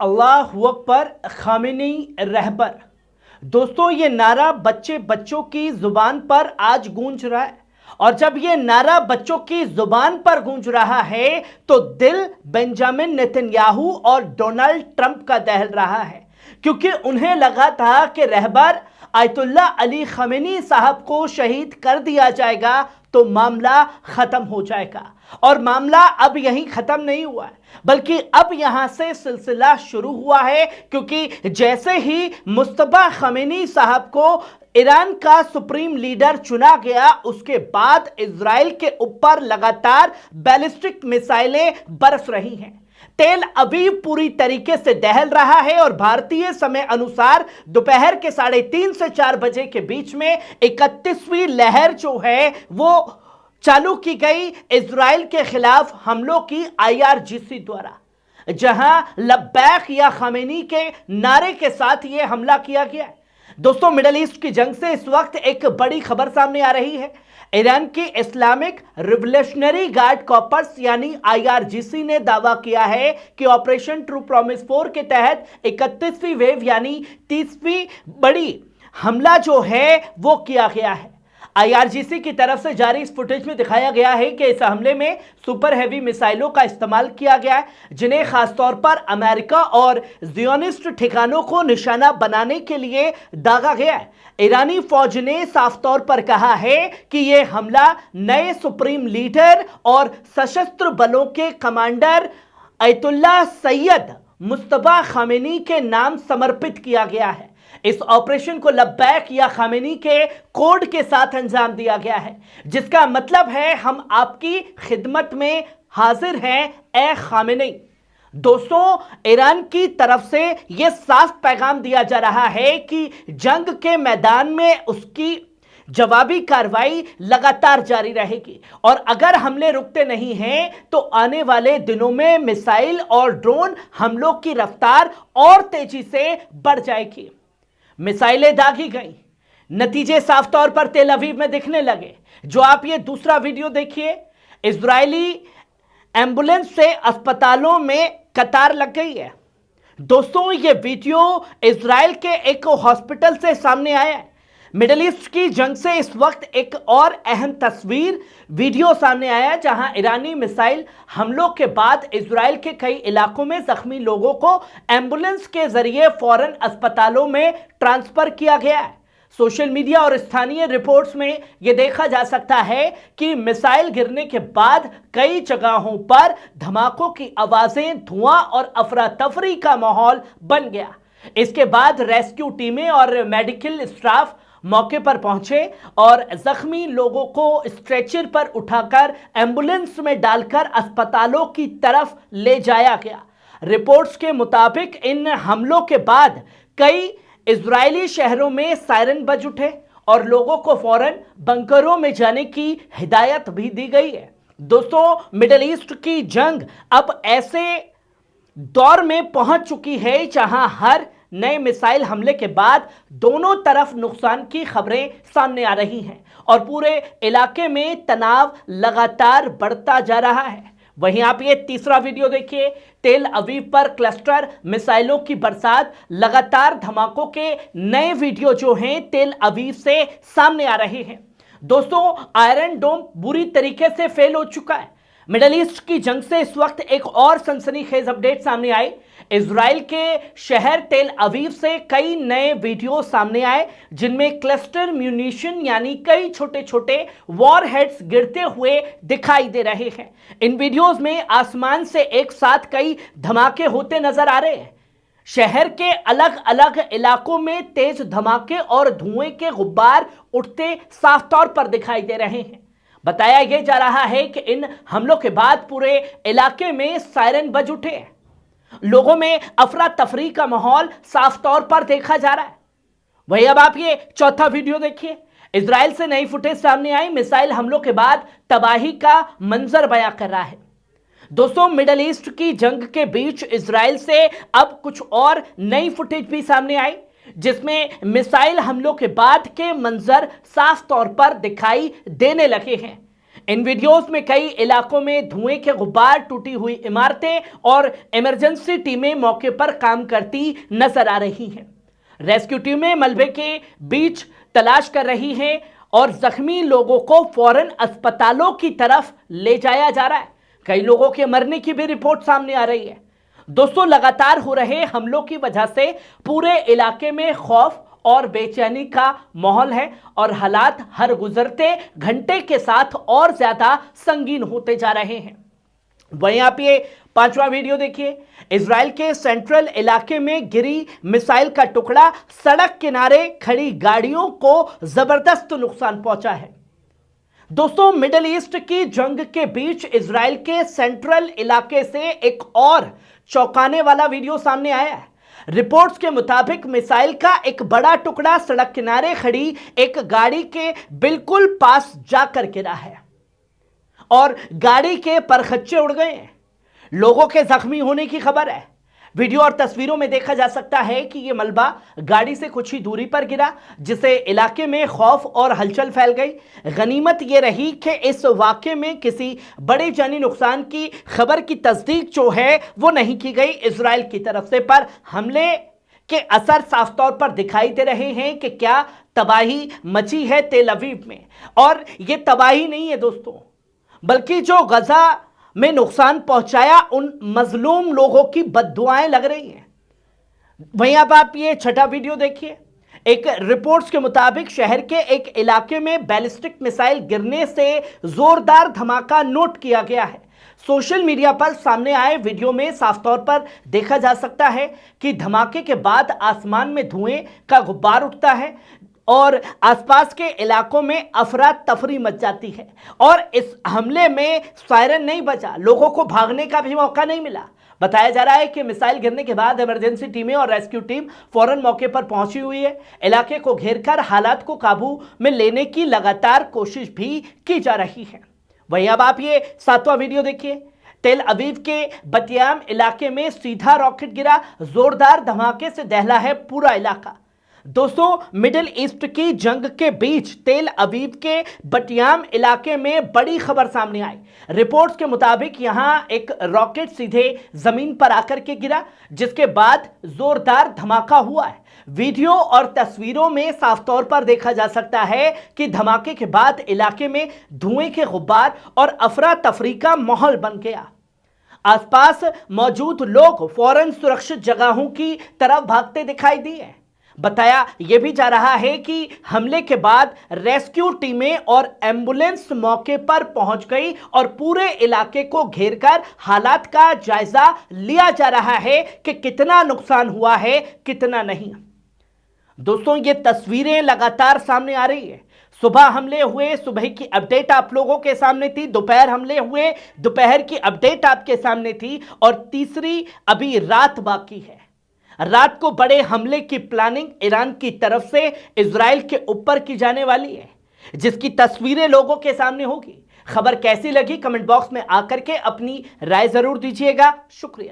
अल्लाहु अकबर खामेनी रहबर। दोस्तों, ये नारा बच्चों की जुबान पर आज गूंज रहा है। और जब ये नारा बच्चों की जुबान पर गूंज रहा है तो दिल बेंजामिन नेतन्याहू और डोनाल्ड ट्रंप का दहल रहा है, क्योंकि उन्हें लगा था कि रहबर आयतुल्लाह अली खामेनी साहब को शहीद कर दिया जाएगा तो मामला खत्म हो जाएगा। और मामला अब यहीं खत्म नहीं हुआ है, बल्कि अब यहां से सिलसिला शुरू हुआ है, क्योंकि जैसे ही मुस्तफा खामेनी साहब को ईरान का सुप्रीम लीडर चुना गया, उसके बाद इजराइल के ऊपर लगातार बैलिस्टिक मिसाइलें बरस रही हैं। तेल अवीव पूरी तरीके से दहल रहा है और भारतीय समय अनुसार दोपहर के 3:30 से 4 बजे के बीच में 31वीं लहर जो है वो चालू की गई इजराइल के खिलाफ हमलों की IRGC द्वारा, जहां लब्बैक या खामेनी के नारे के साथ यह हमला किया गया है। दोस्तों, मिडल ईस्ट की जंग से इस वक्त एक बड़ी खबर सामने आ रही है। ईरान की इस्लामिक रिवोल्यूशनरी गार्ड कॉर्प्स यानी IRGC ने दावा किया है कि ऑपरेशन ट्रू प्रॉमिस 4 के तहत 31वीं वेव यानी 30वीं बड़ी हमला जो है वो किया गया है। IRGC की तरफ से जारी इस फुटेज में दिखाया गया है कि इस हमले में सुपर हैवी मिसाइलों का इस्तेमाल किया गया है, जिन्हें खासतौर पर अमेरिका और जियोनिस्ट ठिकानों को निशाना बनाने के लिए दागा गया है। ईरानी फौज ने साफ तौर पर कहा है कि यह हमला नए सुप्रीम लीडर और सशस्त्र बलों के commander Ayatollah Syed Mustafa Khamenei के नाम समर्पित किया गया है। इस ऑपरेशन को लब्बैक या खामेनी के कोड के साथ अंजाम दिया गया है, जिसका मतलब है हम आपकी खिदमत में हाजिर हैं ए खामेनी। दोस्तों, ईरान की तरफ से यह साफ पैगाम दिया जा रहा है कि जंग के मैदान में उसकी जवाबी कार्रवाई लगातार जारी रहेगी और अगर हमले रुकते नहीं हैं तो आने वाले दिनों में मिसाइल और ड्रोन हमलों की रफ्तार और तेजी से बढ़ जाएगी। मिसाइलें दागी गई, नतीजे साफ तौर पर तेल अवीव में दिखने लगे। जो आप ये दूसरा वीडियो देखिए, इजरायली एम्बुलेंस से अस्पतालों में कतार लग गई है। दोस्तों, ये वीडियो इजराइल के एक हॉस्पिटल से सामने आया है। मिडिल ईस्ट की जंग से इस वक्त एक और अहम तस्वीर वीडियो सामने आया, जहां ईरानी मिसाइल हमलों के बाद इजराइल के कई इलाकों में जख्मी लोगों को एम्बुलेंस के जरिए फौरन अस्पतालों में ट्रांसफर किया गया है। सोशल मीडिया और स्थानीय रिपोर्ट्स में यह देखा जा सकता है कि मिसाइल गिरने के बाद कई जगहों पर धमाकों की आवाजें, धुआं और अफरा तफरी का माहौल बन गया। इसके बाद रेस्क्यू टीमें और मेडिकल स्टाफ मौके पर पहुंचे और जख्मी लोगों को स्ट्रेचर पर उठाकर एम्बुलेंस में डालकर अस्पतालों की तरफ ले जाया गया। रिपोर्ट्स के मुताबिक इन हमलों के बाद कई इजरायली शहरों में सायरन बज उठे और लोगों को फौरन बंकरों में जाने की हिदायत भी दी गई है। दोस्तों, मिडिल ईस्ट की जंग अब ऐसे दौर में पहुंच चुकी है जहां हर नए मिसाइल हमले के बाद दोनों तरफ नुकसान की खबरें सामने आ रही हैं और पूरे इलाके में तनाव लगातार बढ़ता जा रहा है। वहीं आप ये तीसरा वीडियो देखिए, तेल अवीव पर क्लस्टर मिसाइलों की बरसात, लगातार धमाकों के नए वीडियो जो हैं तेल अवीव से सामने आ रहे हैं। दोस्तों, आयरन डोम बुरी तरीके से फेल हो चुका है। मिडल ईस्ट की जंग से इस वक्त एक और सनसनीखेज अपडेट सामने आई। इजराइल के शहर तेल अवीव से कई नए वीडियो सामने आए, जिनमें क्लस्टर म्यूनिशन यानी कई छोटे छोटे वॉरहेड्स गिरते हुए दिखाई दे रहे हैं। इन वीडियोस में आसमान से एक साथ कई धमाके होते नजर आ रहे हैं। शहर के अलग अलग इलाकों में तेज धमाके और धुएं के गुब्बार उठते साफ तौर पर दिखाई दे रहे हैं। बताया यह जा रहा है कि इन हमलों के बाद पूरे इलाके में सायरन बज उठे हैं। लोगों में अफरा तफरी का माहौल साफ तौर पर देखा जा रहा है। वही अब आप ये चौथा वीडियो देखिए, इजराइल से नई फुटेज सामने आई, मिसाइल हमलों के बाद तबाही का मंजर बयां कर रहा है। दोस्तों, मिडल ईस्ट की जंग के बीच इजराइल से अब कुछ और नई फुटेज भी सामने आई, जिसमें मिसाइल हमलों के बाद के मंजर साफ तौर पर दिखाई देने लगे हैं। इन वीडियोस में कई इलाकों में धुएं के गुब्बार, टूटी हुई इमारतें और इमरजेंसी टीमें मौके पर काम करती नजर आ रही हैं। रेस्क्यू टीमें मलबे के बीच तलाश कर रही हैं और जख्मी लोगों को फौरन अस्पतालों की तरफ ले जाया जा रहा है। कई लोगों के मरने की भी रिपोर्ट सामने आ रही है। दोस्तों, लगातार हो रहे हमलों की वजह से पूरे इलाके में खौफ और बेचैनी का माहौल है और हालात हर गुजरते घंटे के साथ और ज्यादा संगीन होते जा रहे हैं। वहीं आप ये 5वां वीडियो देखिए। इजराइल के सेंट्रल इलाके में गिरी मिसाइल का टुकड़ा सड़क किनारे खड़ी गाड़ियों को जबरदस्त नुकसान पहुंचा है। दोस्तों, मिडिल ईस्ट की जंग के बीच इजराइल के सेंट्रल इलाके से एक और चौंकाने वाला वीडियो सामने आया है। रिपोर्ट्स के मुताबिक मिसाइल का एक बड़ा टुकड़ा सड़क किनारे खड़ी एक गाड़ी के बिल्कुल पास जाकर गिरा है और गाड़ी के परखच्चे उड़ गए हैं। लोगों के जख्मी होने की खबर है। वीडियो और तस्वीरों में देखा जा सकता है कि यह मलबा गाड़ी से कुछ ही दूरी पर गिरा, जिससे इलाके में खौफ और हलचल फैल गई। गनीमत यह रही कि इस वाकये में किसी बड़े जानी नुकसान की खबर की तस्दीक जो है वो नहीं की गई इजराइल की तरफ से, पर हमले के असर साफ तौर पर दिखाई दे रहे हैं कि क्या तबाही मची है तेल अवीव में। और यह तबाही नहीं है दोस्तों, बल्कि जो गजा में नुकसान पहुंचाया उन मजलूम लोगों की बद्दुआएं लग रही हैं। वहीं अब आप ये 6वां वीडियो देखिए। एक रिपोर्ट्स के मुताबिक शहर के एक इलाके में बैलिस्टिक मिसाइल गिरने से जोरदार धमाका नोट किया गया है। सोशल मीडिया पर सामने आए वीडियो में साफ तौर पर देखा जा सकता है कि धमाके के बाद आसमान में धुएं का गुब्बार उठता है और आसपास के इलाकों में अफरा तफरी मच जाती है। और इस हमले में सायरन नहीं बजा, लोगों को भागने का भी मौका नहीं मिला। बताया जा रहा है कि मिसाइल गिरने के बाद इमरजेंसी टीमें और रेस्क्यू टीम फौरन मौके पर पहुंची हुई है। इलाके को घेरकर हालात को काबू में लेने की लगातार कोशिश भी की जा रही है। वहीं अब आप ये 7वां वीडियो देखिए। तेल अवीव के बतियाम इलाके में सीधा रॉकेट गिरा, जोरदार धमाके से दहला है पूरा इलाका। दोस्तों, मिडिल ईस्ट की जंग के बीच तेल अवीव के बटियाम इलाके में बड़ी खबर सामने आई। रिपोर्ट्स के मुताबिक यहां एक रॉकेट सीधे जमीन पर आकर के गिरा, जिसके बाद जोरदार धमाका हुआ है। वीडियो और तस्वीरों में साफ तौर पर देखा जा सकता है कि धमाके के बाद इलाके में धुएं के गुब्बार और अफरा तफरी का माहौल बन गया। आसपास मौजूद लोग फौरन सुरक्षित जगहों की तरफ भागते दिखाई दिए। बताया यह भी जा रहा है कि हमले के बाद रेस्क्यू टीमें और एम्बुलेंस मौके पर पहुंच गई और पूरे इलाके को घेरकर हालात का जायजा लिया जा रहा है कि कितना नुकसान हुआ है, कितना नहीं। दोस्तों, ये तस्वीरें लगातार सामने आ रही है। सुबह हमले हुए, सुबह की अपडेट आप लोगों के सामने थी। दोपहर हमले हुए, दोपहर की अपडेट आपके सामने थी। और तीसरी अभी रात बाकी है। रात को बड़े हमले की प्लानिंग ईरान की तरफ से इजराइल के ऊपर की जाने वाली है, जिसकी तस्वीरें लोगों के सामने होगी। खबर कैसी लगी कमेंट बॉक्स में आकर के अपनी राय जरूर दीजिएगा। शुक्रिया।